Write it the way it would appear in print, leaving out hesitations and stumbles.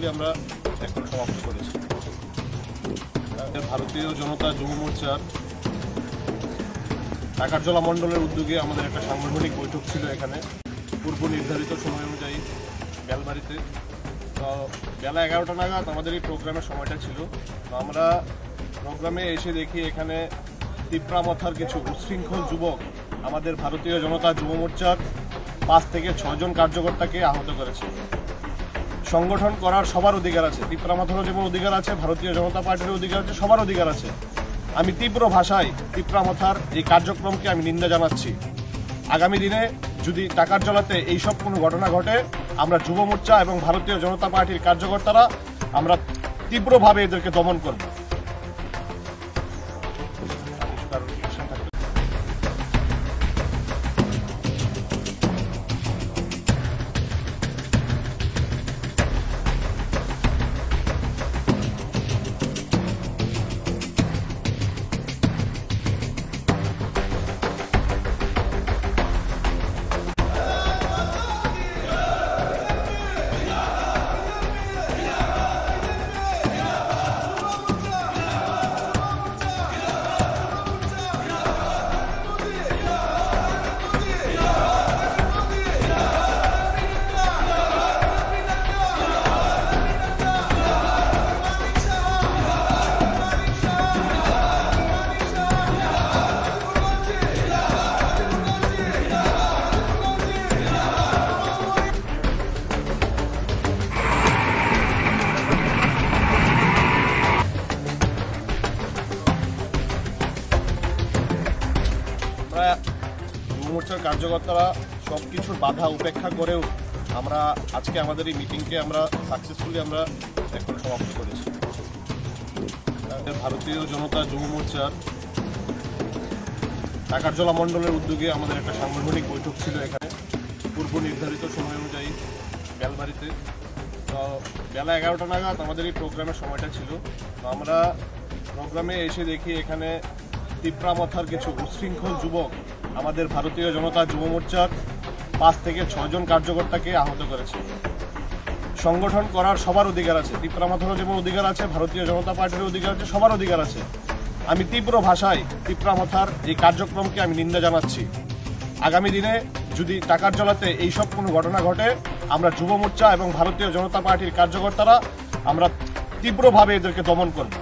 Successfully আমরা এখন সমাপ্ত করেছি। ভারতীয় জনতা যুব মোর্চার টাকারজলা মণ্ডলের উদ্যোগে আমাদের একটা সাংগঠনিক বৈঠক ছিল এখানে পূর্ব নির্ধারিত সময় অনুযায়ী বেলবাড়িতে। তো বেলা 11টা নাগাদ আমাদের এই প্রোগ্রামের সময়টা ছিল। তো আমরা প্রোগ্রামে এসে দেখি এখানে তিপ্রামথার কিছু উচ্ছৃঙ্খল যুবক আমাদের ভারতীয় জনতা যুব মোর্চার 5 থেকে 6 জন কার্যকর্তাকে আহত করেছে। সংগঠন করার সবার অধিকার আছে, তিপ্রামথারও যেমন অধিকার আছে, ভারতীয় জনতা পার্টির অধিকার আছে, সবার অধিকার আছে। আমি তীব্র ভাষায় তিপ্রামথার এই কার্যক্রমকে আমি নিন্দা জানাচ্ছি। আগামী দিনে যদি টাকারজলাতে এইসব কোনো ঘটনা ঘটে, আমরা যুব মোর্চা এবং ভারতীয় জনতা পার্টির কার্যকর্তারা আমরা তীব্রভাবে এদেরকে দমন করব। যুব মোর্চার কার্যকর্তারা সবকিছুর বাধা উপেক্ষা করেও আমরা আজকে আমাদের এই মিটিংকে আমরা সাকসেসফুলি আমরা এখন সমাপ্ত করেছি। ভারতীয় জনতা যুব মোর্চার টাকারজলা মণ্ডলের উদ্যোগে আমাদের একটা সাংগঠনিক বৈঠক ছিল এখানে পূর্ব নির্ধারিত সময় অনুযায়ী বেলবাড়িতে। তো বেলা 11টা নাগাদ আমাদের এই প্রোগ্রামের সময়টা ছিল। তো আমরা প্রোগ্রামে এসে দেখি এখানে তিপ্রামথার কিছু উচ্ছৃঙ্খল যুবক আমাদের ভারতীয় জনতা যুব মোর্চার 5 থেকে 6 জন কার্যকর্তাকে আহত করেছে। সংগঠন করার সবার অধিকার আছে, তিপ্রামথারও যেমন অধিকার আছে, ভারতীয় জনতা পার্টির অধিকার আছে, সবার অধিকার আছে। আমি তীব্র ভাষায় তিপ্রামথার এই কার্যক্রমকে আমি নিন্দা জানাচ্ছি। আগামী দিনে যদি টাকারজলাতে এইসব কোনো ঘটনা ঘটে, আমরা যুব মোর্চা এবং ভারতীয় জনতা পার্টির কার্যকর্তারা আমরা তীব্রভাবে এদেরকে দমন করব।